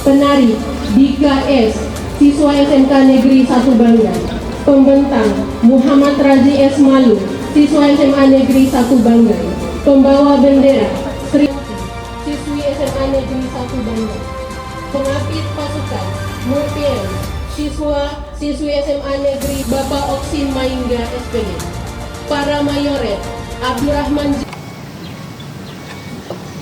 Penari Dika S, siswa SMK Negeri 1 Banggai. Pembentang Muhammad Razi S Malu, siswa SMA Negeri 1 Banggai. Pembawa bendera Sri, siswi SMA Negeri 1 Banggai. Pengapit pasukan Murpien, siswi SMA Negeri Bapak Oksin Maingga SPD. Para mayoret Abdurrahman.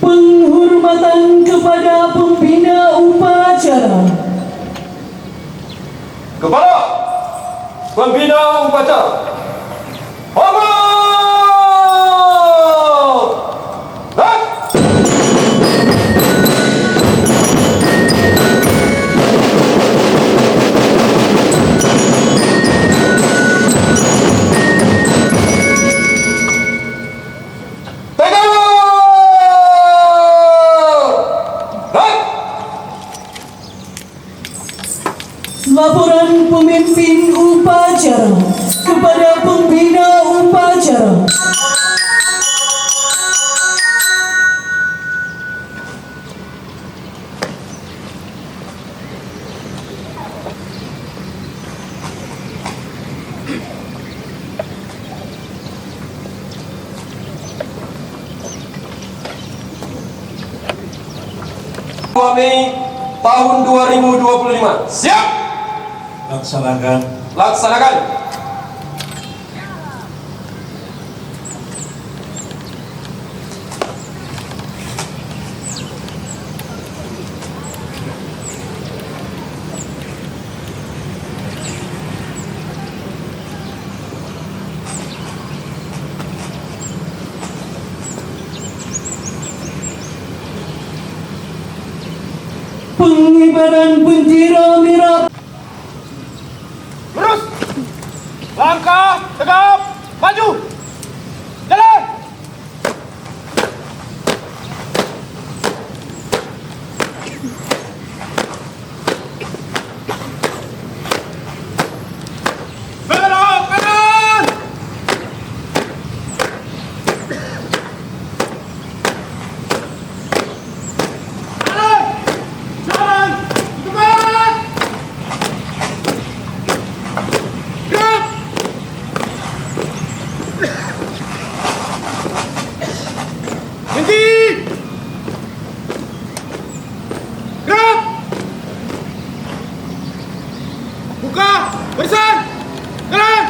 Penghormatan kepada pembina upacara. Kepada pembina upacara, hormat! Laporan pemimpin upacara kepada pembina upacara. Mei tahun 2025. Siap? Laksanakan. Laksanakan. Pengibaran bendera merah. Lurus. Langkah tegap. Maju. Jalan. Belok kanan. Jalan. Cepat. Gerak. Berhenti. Gerak. Buka. Barisan. Jalan.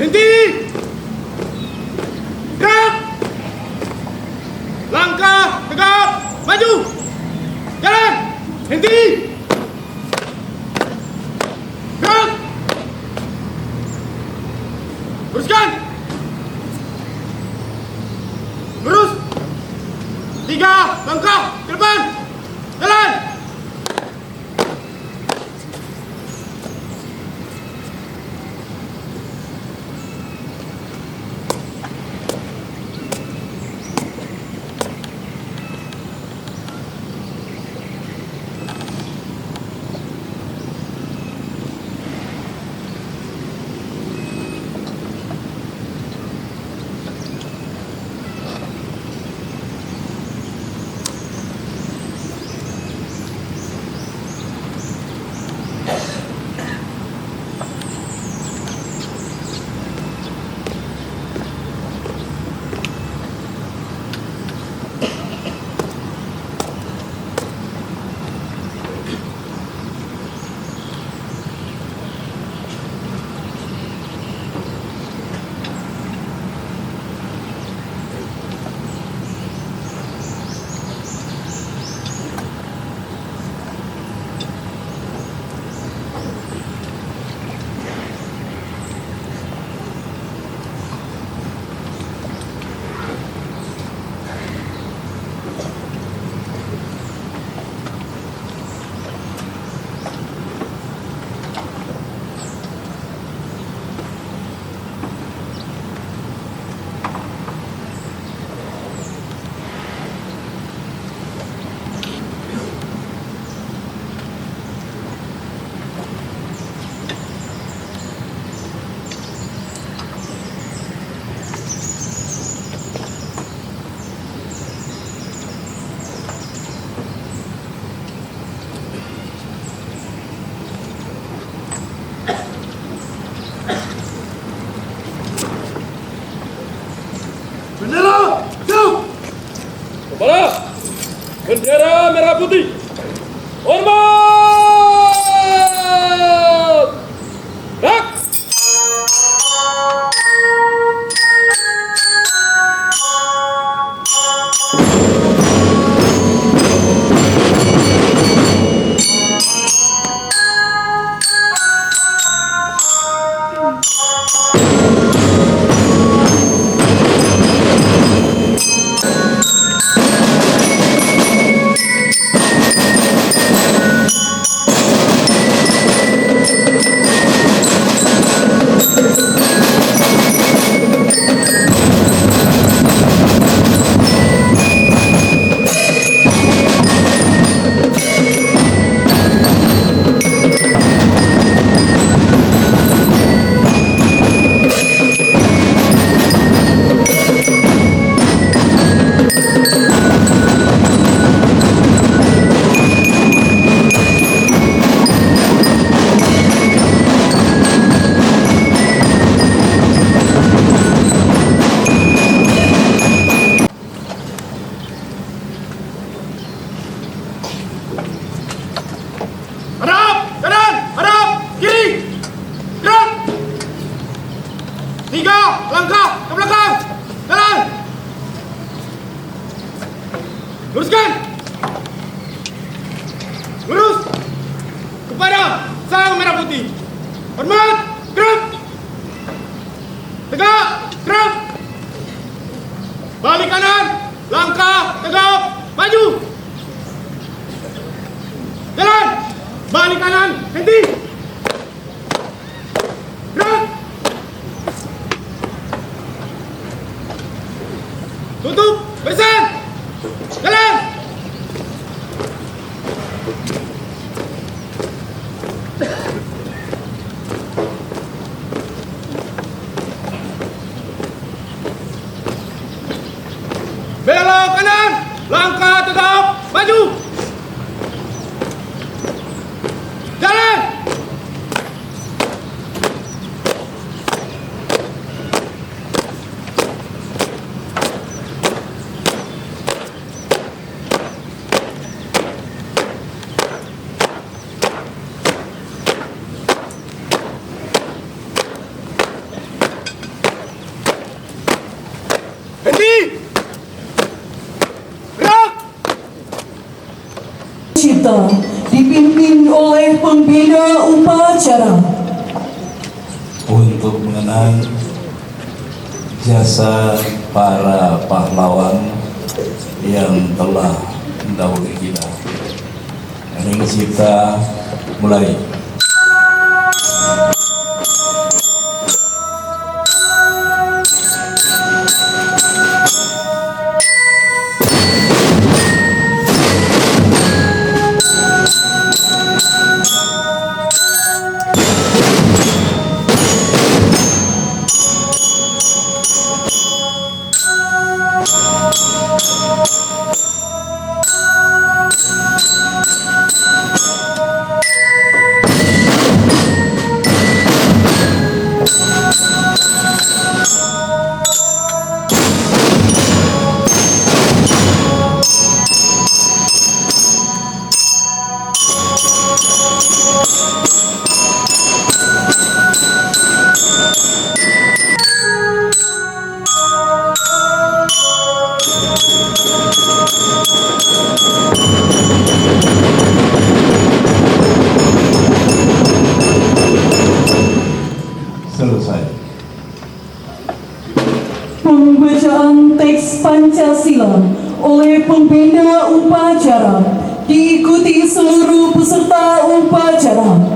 Berhenti. Gerak. Langkah tegap. Maju. Jalan. Berhenti. Gerak. Teruskan. Lurus. 3 langkah ke depan. Jalan. Kepala bendera merah putih. Hormat! Gerak! Hadap! Kanan! Hadap! Kiri! Gerak! 3 langkah ke belakang! Jalan! Luruskan! Lurus! Kepada sang merah putih! Hormat! Gerak! Tegak! Gerak! Balik kanan! Langkah! Tegak! Maju! Jalan! Balik kanan, henti. Gerak. Tutup, barisan. Jalan. Belok kanan, langkah tegap, maju. Jalan! Henti! Gerak! Cipta dipimpin oleh pembina upacara. Untuk mengenang jasa para pahlawan yang telah mendahului kita. Ini kita mulai. Selesai. Pembacaan teks Pancasila oleh pembina upacara diikuti seluruh peserta upacara.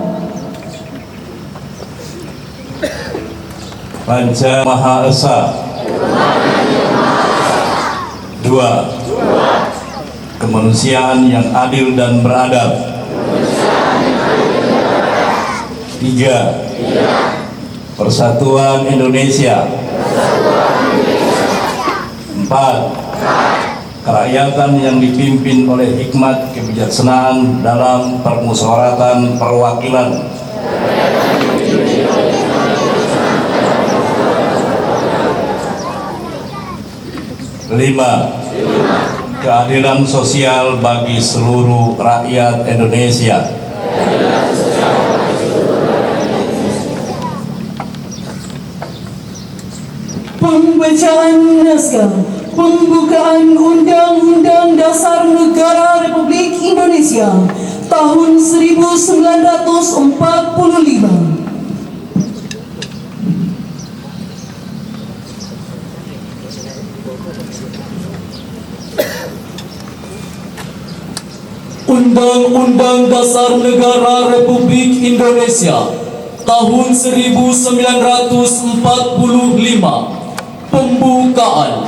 Panca Maha Esa. 2. Kemanusiaan yang adil dan beradab. 3. Persatuan Indonesia. 4. Kerakyatan yang dipimpin oleh hikmat kebijaksanaan dalam permusyawaratan perwakilan. 5. keadilan sosial bagi seluruh rakyat Indonesia. Pembacaan naskah pembukaan Undang-Undang Dasar Negara Republik Indonesia tahun 1945. Undang-Undang Dasar Negara Republik Indonesia tahun 1945. Pembukaan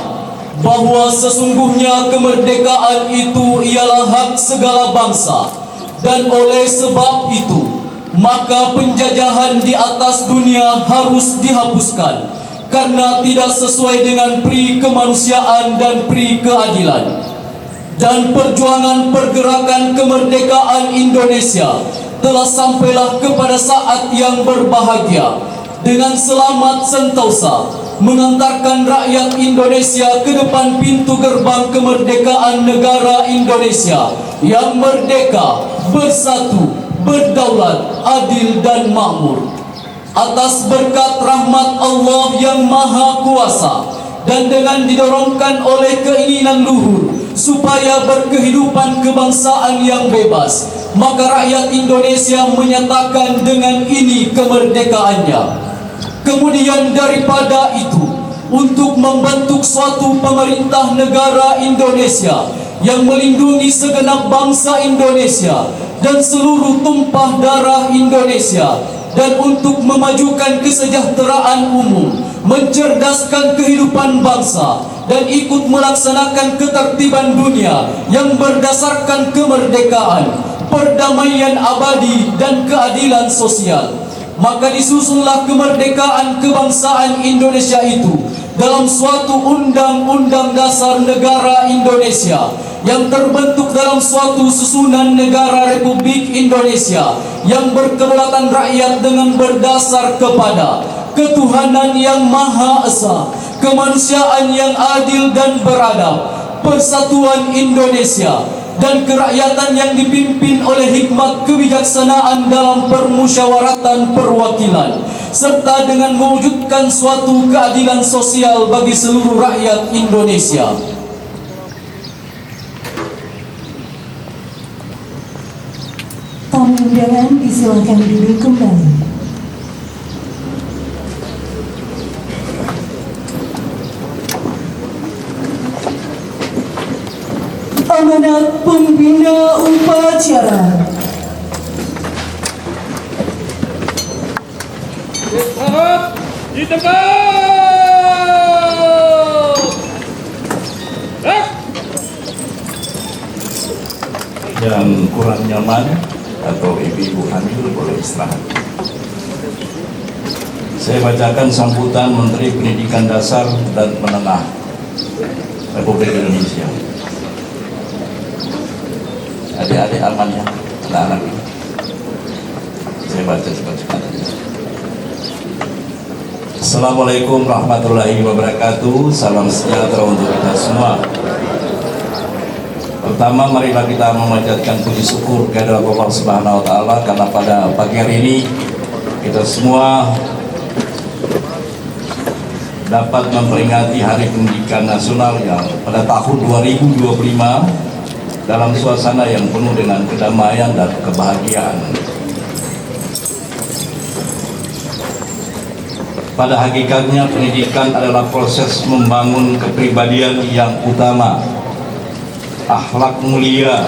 bahwa sesungguhnya kemerdekaan itu ialah hak segala bangsa, dan oleh sebab itu maka penjajahan di atas dunia harus dihapuskan karena tidak sesuai dengan pri kemanusiaan dan pri keadilan. Dan perjuangan pergerakan kemerdekaan Indonesia telah sampailah kepada saat yang berbahagia dengan selamat sentosa mengantarkan rakyat Indonesia ke depan pintu gerbang kemerdekaan negara Indonesia yang merdeka, bersatu, berdaulat, adil dan makmur. Atas berkat rahmat Allah yang Maha Kuasa dan dengan didorongkan oleh keinginan luhur supaya berkehidupan kebangsaan yang bebas, maka rakyat Indonesia menyatakan dengan ini kemerdekaannya. Kemudian daripada itu, untuk membentuk suatu pemerintah negara Indonesia yang melindungi segenap bangsa Indonesia dan seluruh tumpah darah Indonesia, dan untuk memajukan kesejahteraan umum, mencerdaskan kehidupan bangsa, dan ikut melaksanakan ketertiban dunia yang berdasarkan kemerdekaan, perdamaian abadi dan keadilan sosial. Maka disusunlah kemerdekaan kebangsaan Indonesia itu dalam suatu Undang-Undang Dasar Negara Indonesia yang terbentuk dalam suatu susunan negara Republik Indonesia yang berkedaulatan rakyat dengan berdasar kepada ketuhanan yang Maha Esa, kemanusiaan yang adil dan beradab, persatuan Indonesia, dan kerakyatan yang dipimpin oleh hikmat kebijaksanaan dalam permusyawaratan perwakilan, serta dengan mewujudkan suatu keadilan sosial bagi seluruh rakyat Indonesia. Tamu undangan disilakan duduk kembali. Amanat pembina upacara. Selamat di tempat. Yang kurang nyaman atau ibu-ibu hamil boleh istirahat. Saya bacakan sambutan Menteri Pendidikan Dasar dan Menengah Republik Indonesia. Adik-adik aman ya, anak-anak ini. Saya baca cepat-cepat. Assalamualaikum warahmatullahi wabarakatuh. Salam sejahtera untuk kita semua. Pertama, marilah kita memanjatkan puji syukur kehadirat Allah Subhanahu wa Ta'ala, karena pada pagi hari ini kita semua dapat memperingati Hari Pendidikan Nasional yang pada tahun 2025 dalam suasana yang penuh dengan kedamaian dan kebahagiaan. Pada hakikatnya pendidikan adalah proses membangun kepribadian yang utama, akhlak mulia,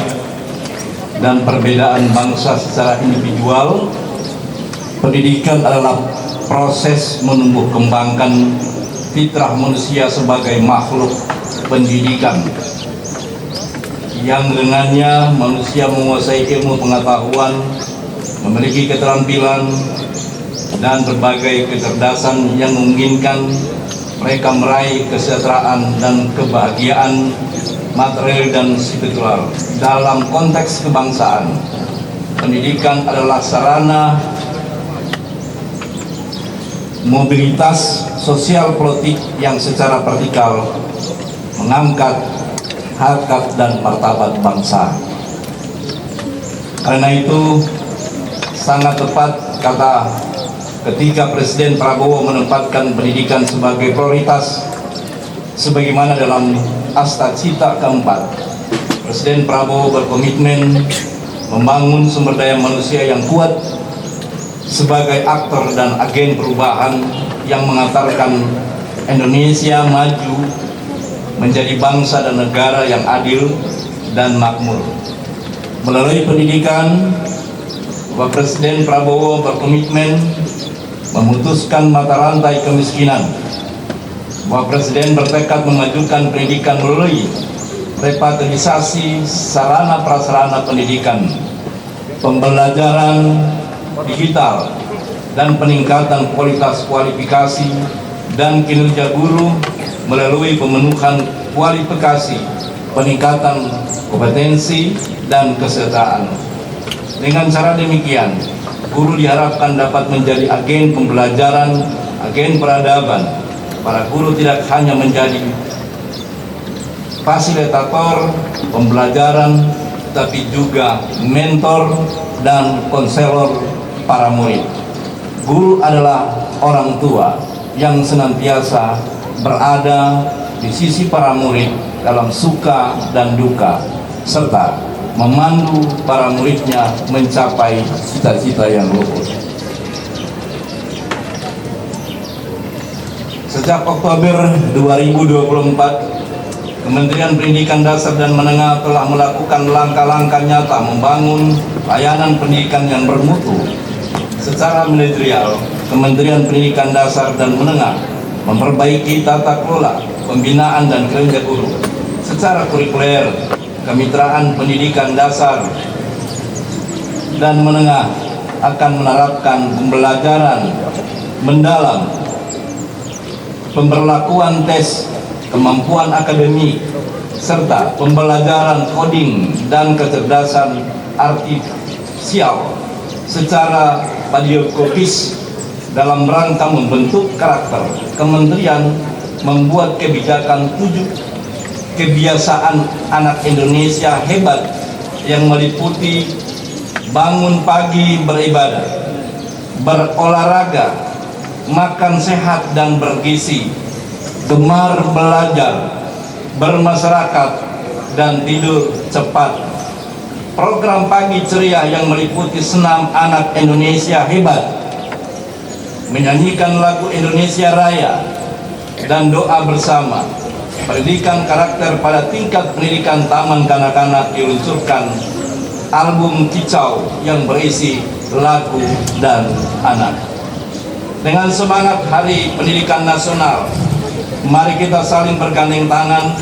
dan perbedaan bangsa secara individual. Pendidikan adalah proses menumbuh kembangkan fitrah manusia sebagai makhluk pendidikan, yang dengannya manusia menguasai ilmu pengetahuan, memiliki keterampilan dan berbagai kecerdasan yang memungkinkan mereka meraih kesejahteraan dan kebahagiaan material dan spiritual. Dalam konteks kebangsaan, pendidikan adalah sarana mobilitas sosial politik yang secara vertikal mengangkat harkat dan martabat bangsa. Karena itu sangat tepat kata ketika Presiden Prabowo menempatkan pendidikan sebagai prioritas sebagaimana dalam Asta Cita keempat. Presiden Prabowo berkomitmen membangun sumber daya manusia yang kuat sebagai aktor dan agen perubahan yang mengantarkan Indonesia maju menjadi bangsa dan negara yang adil dan makmur. Melalui pendidikan, Bapak Presiden Prabowo berkomitmen memutuskan mata rantai kemiskinan. Bapak Presiden bertekad memajukan pendidikan melalui revitalisasi sarana prasarana pendidikan, pembelajaran digital, dan peningkatan kualitas kualifikasi dan kinerja guru melalui pemenuhan kualifikasi, peningkatan kompetensi dan kesejahteraan. Dengan cara demikian, guru diharapkan dapat menjadi agen pembelajaran, agen peradaban. Para guru tidak hanya menjadi fasilitator pembelajaran, tapi juga mentor dan konselor para murid. Guru adalah orang tua yang senantiasa berada di sisi para murid dalam suka dan duka, serta memandu para muridnya mencapai cita-cita yang luhur. Sejak Oktober 2024, Kementerian Pendidikan Dasar dan Menengah telah melakukan langkah-langkah nyata membangun layanan pendidikan yang bermutu. Secara manajerial, Kementerian Pendidikan Dasar dan Menengah memperbaiki tata kelola, pembinaan dan kinerja guru. Secara kurikuler, Kemitraan Pendidikan Dasar dan Menengah akan menerapkan pembelajaran mendalam, pemberlakuan tes kemampuan akademik, serta pembelajaran coding dan kecerdasan artifisial secara pedagogis dalam rangka membentuk karakter. Kementerian membuat kebijakan 7 kebiasaan anak Indonesia hebat yang meliputi bangun pagi beribadah, berolahraga, makan sehat dan bergizi, gemar belajar, bermasyarakat, dan tidur cepat. Program pagi ceria yang meliputi senam anak Indonesia hebat, menyanyikan lagu Indonesia Raya, dan doa bersama. Pendidikan karakter pada tingkat pendidikan taman kanak-kanak diluncurkan album kicau yang berisi lagu dan anak. Dengan semangat Hari Pendidikan Nasional, mari kita saling bergandeng tangan,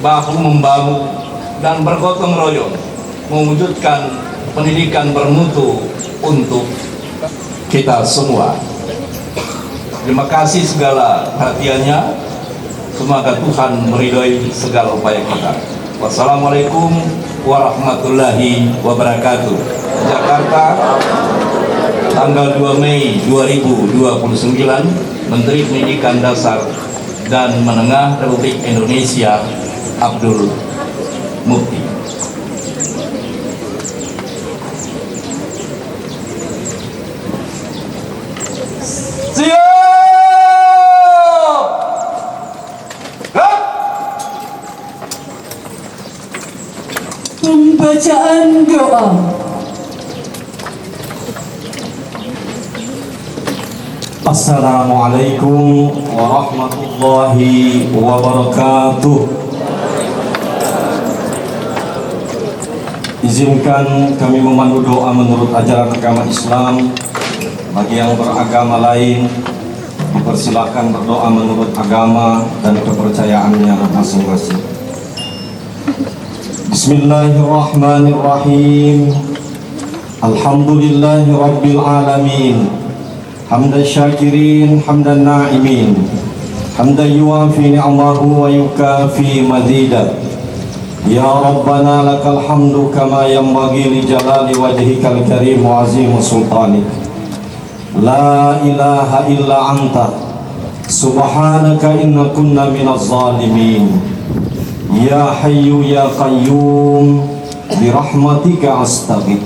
bahu-membahu, dan bergotong royong mewujudkan pendidikan bermutu untuk kita semua. Terima kasih segala perhatiannya. Semoga Tuhan meridhoi segala upaya kita. Wassalamualaikum warahmatullahi wabarakatuh. Jakarta, tanggal 2 Mei 2029, Menteri Pendidikan Dasar dan Menengah Republik Indonesia Abdul Mukti. Pembacaan doa. Assalamualaikum warahmatullahi wabarakatuh. Izinkan kami memandu doa menurut ajaran agama Islam. Bagi yang beragama lain, dipersilakan berdoa menurut agama dan kepercayaannya masing-masing. Bismillahirrahmanirrahim. Alhamdulillahi rabbil alamin. Hamdan syakirin, hamdan na'imin. Hamdan yuafi ni'amahu wa yukafi mazidah. Ya Rabbana lakal hamdu kama yanbaghi li jalali wajhikal karim wa azim sultanik. La ilaha illa anta subhanaka inna kunna minaz zalimin. Ya Hayyu Ya Qayyum birahmatika astaghith.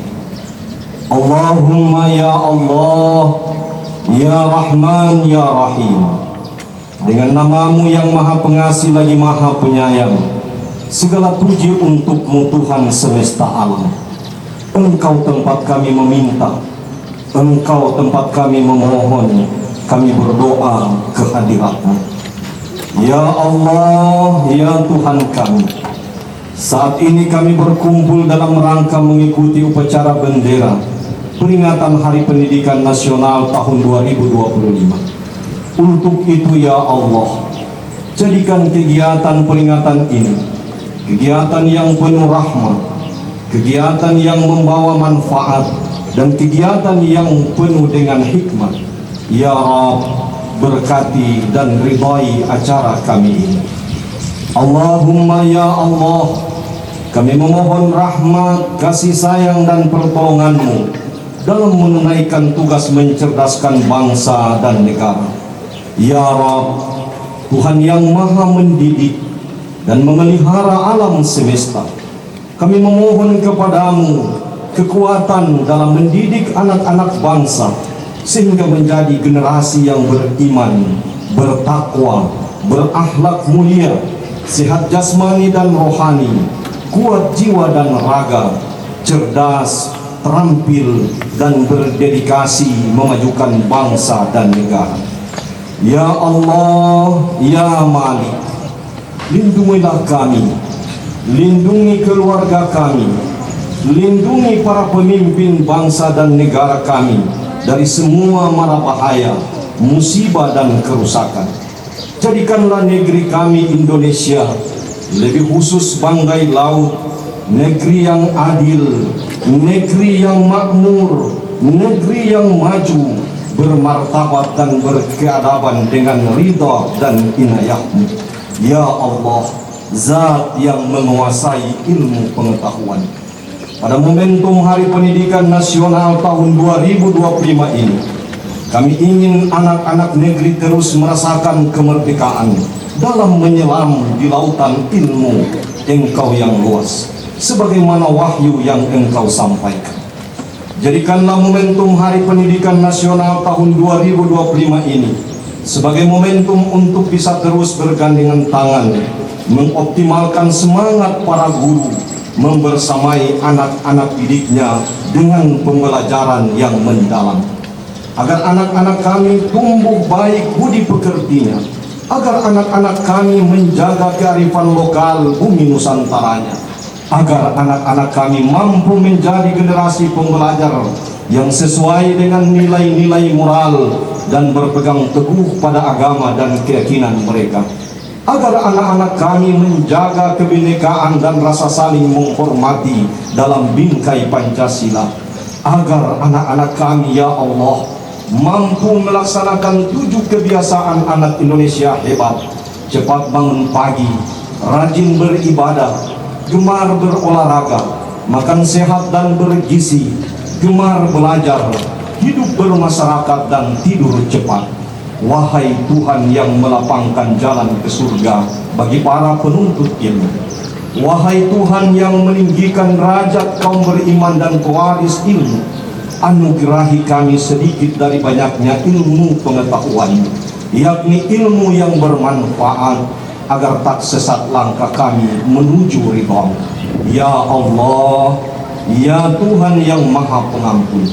Allahumma ya Allah, ya Rahman ya Rahim, dengan namamu yang maha pengasih lagi maha penyayang, segala puji untukmu Tuhan semesta alam. Engkau tempat kami meminta, Engkau tempat kami memohon, kami berdoa ke hadirat-Mu. Ya Allah, ya Tuhan kami, saat ini kami berkumpul dalam rangka mengikuti upacara bendera peringatan Hari Pendidikan Nasional tahun 2025. Untuk itu ya Allah, jadikan kegiatan peringatan ini kegiatan yang penuh rahmat, kegiatan yang membawa manfaat, dan kegiatan yang penuh dengan hikmah. Ya Rabb, berkati dan ridhai acara kami ini. Allahumma ya Allah, kami memohon rahmat, kasih sayang dan pertolongan-Mu dalam menunaikan tugas mencerdaskan bangsa dan negara. Ya Rabb, Tuhan yang maha mendidik dan memelihara alam semesta, kami memohon kepadamu kekuatan dalam mendidik anak-anak bangsa sehingga menjadi generasi yang beriman, bertakwa, berakhlak mulia, sehat jasmani dan rohani, kuat jiwa dan raga, cerdas, terampil, dan berdedikasi memajukan bangsa dan negara. Ya Allah, ya Malik, lindungilah kami, lindungi keluarga kami, lindungi para pemimpin bangsa dan negara kami dari semua mara bahaya, musibah dan kerusakan. Jadikanlah negeri kami Indonesia, lebih khusus Banggai Laut, negeri yang adil, negeri yang makmur, negeri yang maju, bermartabat dan berkeadaban dengan ridha dan inayah-Mu. Ya Allah, Zat yang menguasai ilmu pengetahuan, pada momentum Hari Pendidikan Nasional tahun 2025 ini, kami ingin anak-anak negeri terus merasakan kemerdekaan dalam menyelam di lautan ilmu Engkau yang luas, sebagaimana wahyu yang Engkau sampaikan. Jadikanlah momentum Hari Pendidikan Nasional tahun 2025 ini sebagai momentum untuk bisa terus bergandengan tangan mengoptimalkan semangat para guru membersamai anak-anak didiknya dengan pembelajaran yang mendalam, agar anak-anak kami tumbuh baik budi pekertinya, agar anak-anak kami menjaga kearifan lokal bumi Nusantaranya, agar anak-anak kami mampu menjadi generasi pembelajar yang sesuai dengan nilai-nilai moral dan berpegang teguh pada agama dan keyakinan mereka, agar anak-anak kami menjaga kebinekaan dan rasa saling menghormati dalam bingkai Pancasila, agar anak-anak kami ya Allah mampu melaksanakan 7 kebiasaan anak Indonesia hebat: cepat bangun pagi, rajin beribadah, gemar berolahraga, makan sehat dan bergizi, gemar belajar, hidup bermasyarakat dan tidur cepat. Wahai Tuhan yang melapangkan jalan ke surga bagi para penuntut ilmu, wahai Tuhan yang meninggikan derajat kaum beriman dan pewaris ilmu, anugerahi kami sedikit dari banyaknya ilmu pengetahuan, yakni ilmu yang bermanfaat, agar tak sesat langkah kami menuju ridha. Ya Allah, ya Tuhan yang maha pengampun,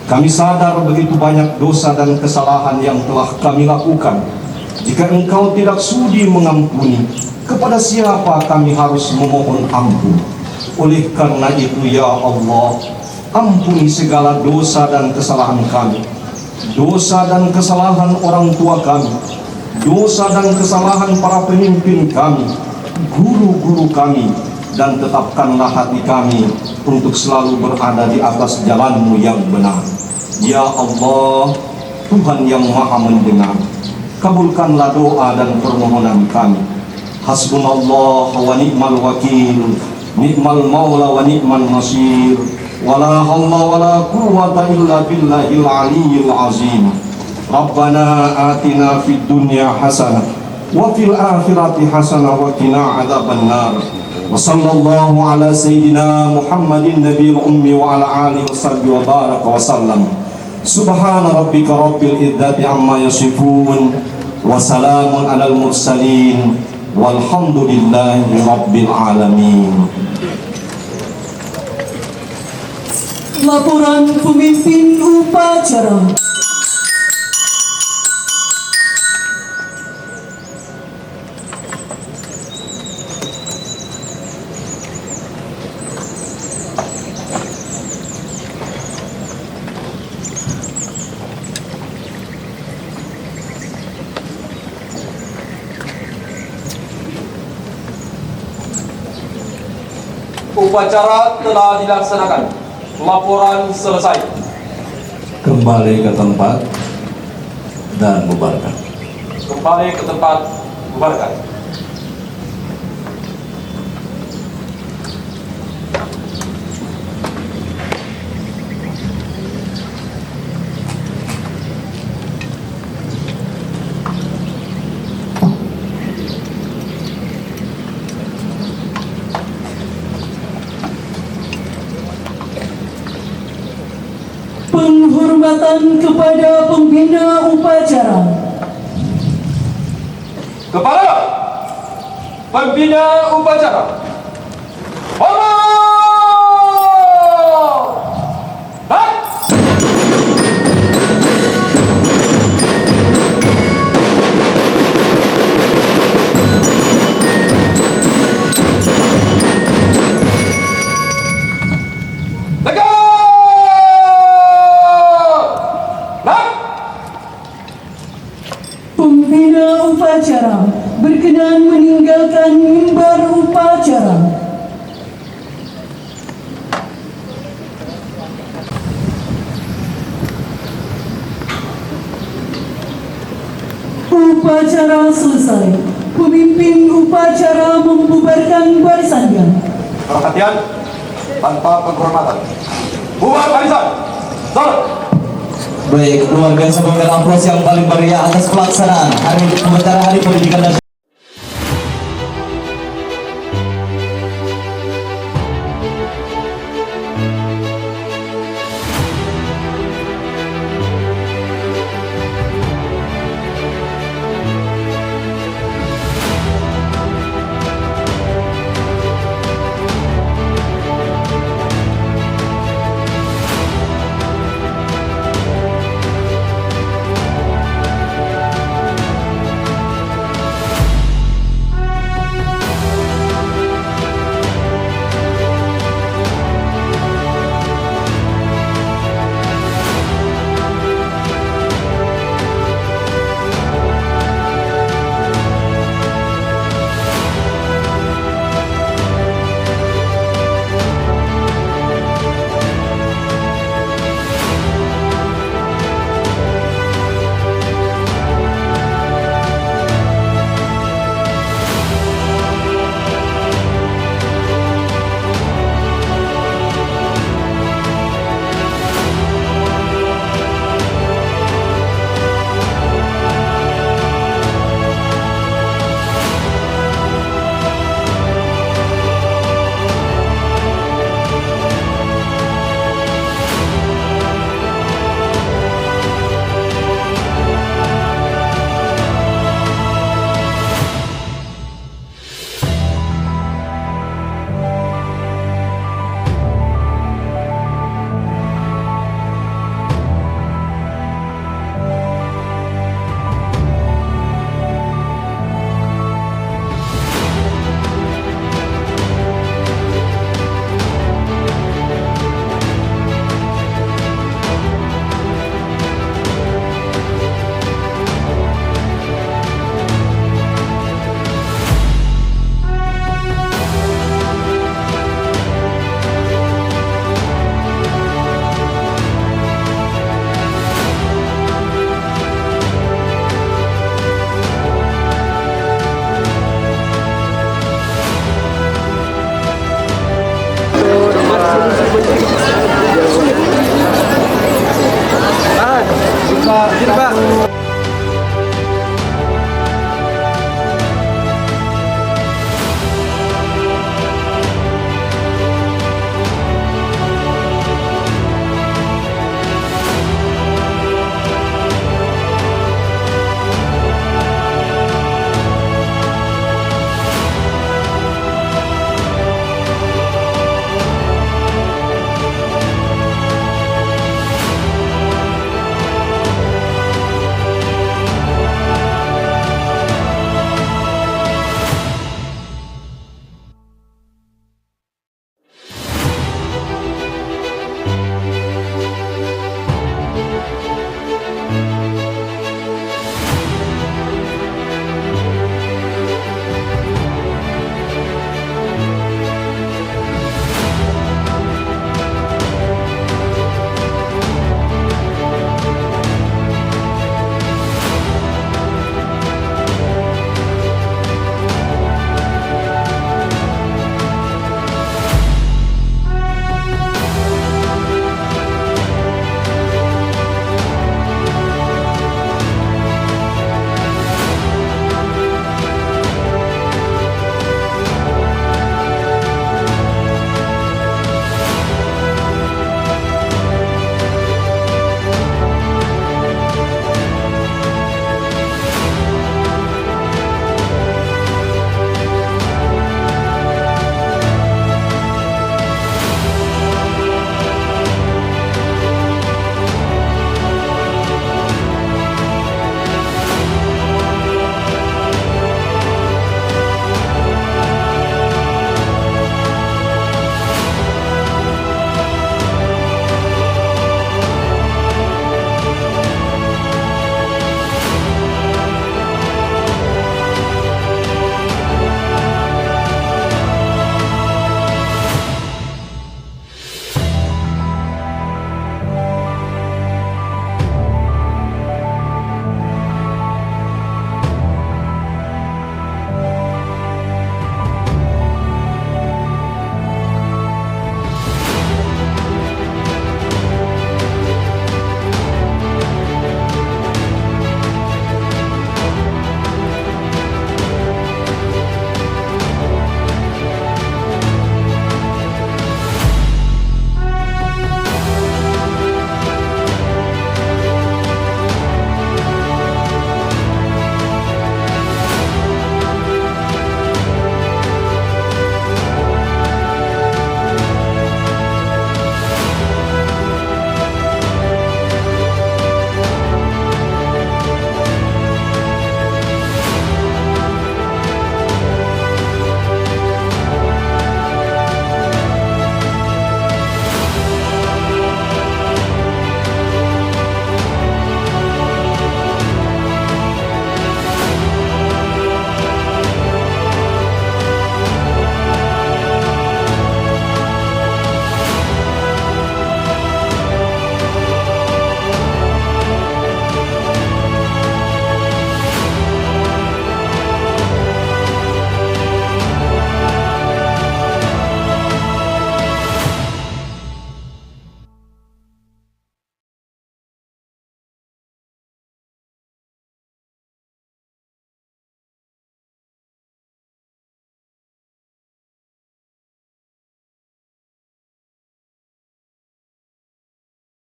kami sadar begitu banyak dosa dan kesalahan yang telah kami lakukan. Jika Engkau tidak sudi mengampuni, kepada siapa kami harus memohon ampun? Oleh karena itu ya Allah, ampuni segala dosa dan kesalahan kami, dosa dan kesalahan orang tua kami, dosa dan kesalahan para pemimpin kami, guru-guru kami, dan tetapkanlah hati kami untuk selalu berada di atas jalan-Mu yang benar. Ya Allah, Tuhan yang maha mendengar, kabulkanlah doa dan permohonan kami. Hasbunallah wa ni'mal wakil, ni'mal maula wa ni'mal nasir, wala hawla wala quwwata illa billahil aliyyil azim. Rabbana atina fid dunya hasanah وفي الآخرة حسنة وقنا عذاب النار وصلى الله على سيدنا محمد النبي الأمي وعلى آله وصحبه وبارك وسلم سبحان ربك رب العزة عما يصفون وسلام على المرسلين والحمد لله رب العالمين. Laporan pemimpin upacara. Upacara telah dilaksanakan. Laporan selesai. Kembali ke tempat dan bubarkan. Kembali ke tempat, bubarkan. Penghormatan kepada pembina upacara. Kepada pembina upacara. Hormat! Baik. Pembina upacara berkenan meninggalkan mimbar upacara. Upacara selesai. Pemimpin upacara membubarkan barisannya. Perhatian tanpa penghormatan. Bubar barisan. Salam. Baik, luar biasa pemberian aplaus yang paling meriah atas pelaksanaan Hari Pendidikan Nasional. Kita